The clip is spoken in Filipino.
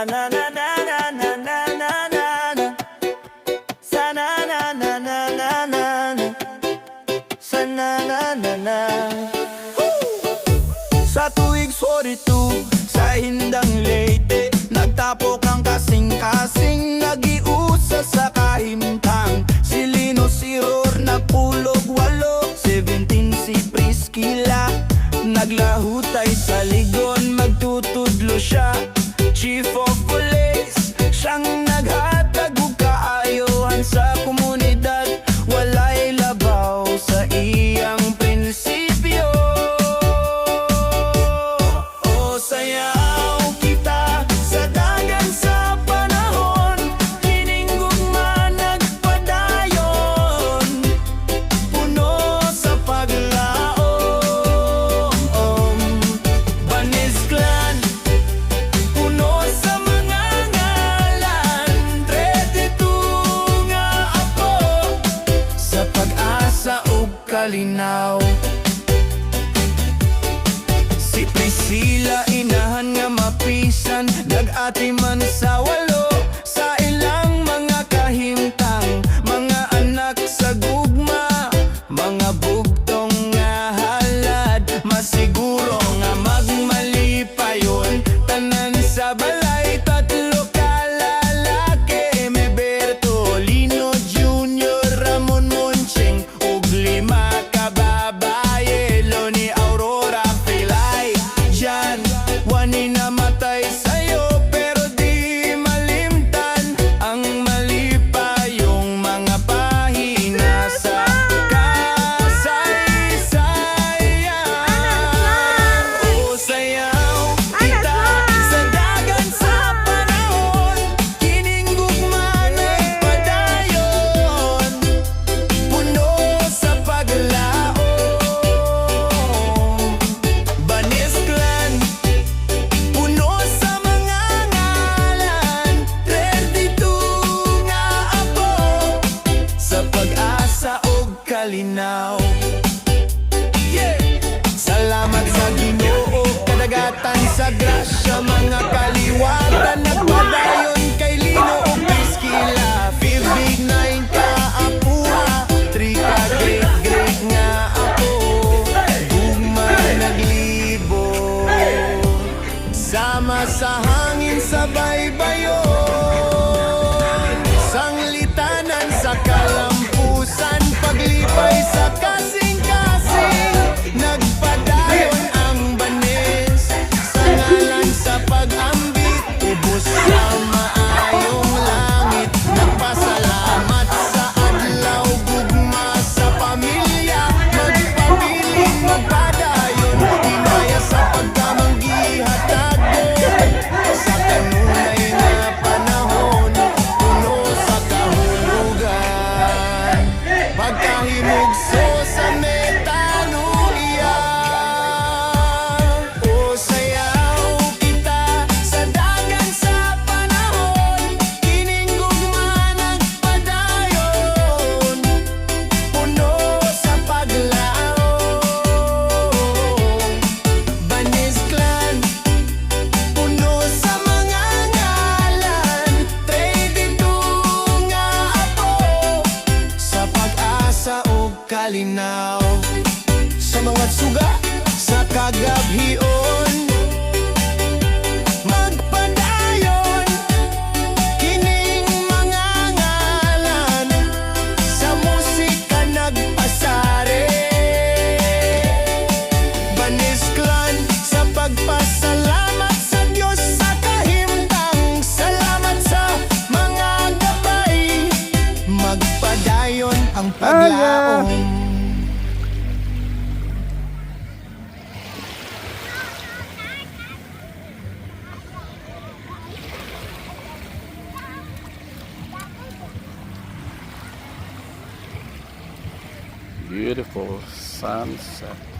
na na na na na na na na na. Sa na na na na na na na. Sa na na na na. Sa tuwig 42, sa hindang Leyte, nagtapo kang kasing-kasing, nagiusa sa kahimtang. Si Lino, si Ror, napulog 8, 17 si Priscilla, naglahutay sa ligon, magtutudlo siya. Chief of Police, siyang naghatag og kaayohan sa komunidad, walay labaw sa iyang prinsipyo. O sayaw kita sa dagan sa panahon, kining gugma nagpadayon, puno sa paglaom. Banis Clan, puno sa mga ngalan, 32 nga ako, sa pag-asa ug kalinaw. Si Priscilla, inahan nga mapisan, nag-ati man sa 8, sa ilang mga kahimtang. Mga anak sa gugma, mga bugtong nga halad, masiguro nga magmalipayon. Tanan sa balay, 3 ka lalaki, Emeberto, Lino Jr., Ramon Moncheng, ug 5 ka babaye, Loni, Aurora, Pilay, Jan. Wani namatay sa'yo, pero di malimtan ang malipayong mga pahina sa kasaysayan. O sayaw kita sa dagan sa panahon, kining gugma nagpadayon, puno sa paglaom. Banis Clan, puno sa mga ngalan, 32 nga ako, sa pag-asa ug kalinaw. Yeah! Salamat sa Ginoo, kadagatan sa grasya, mga kaliwatan, nagpadayon kay Lino ug Priscilla. 59 ka apuha, 3 ka great nga ako, gugma naglibo, sama sa hangin sa baybayon, sanglitanan sa kalampusan, paglipay sa kasing-kasing, nagpadayon ang banis, sa ngalan sa pag-ambit, ubos sa maayong langit, nagpasalamat sa adlaw, gugma sa pamilya, magpabiling magpadayon, inaya sa pagkamanggihatagod, sa kanunay nga panahon, puno sa kahulugan, pagkahimugso sa metanuya. O sayaw kita sa dagan sa panahon, kining gugma nagpadayon, puno sa paglaom. Banis Clan, puno sa mga ngalan, 32 nga ako, sa pag-asa ug kalinaw. Sa mga suga sa kagabhion, magpadayon, kining mga ngalan, sa musika nagpasari. Banis Clan, sa pagpasalamat sa Diyos sa kahimtang, salamat sa mga gabay, magpadayon ang paglaom. Beautiful sunset.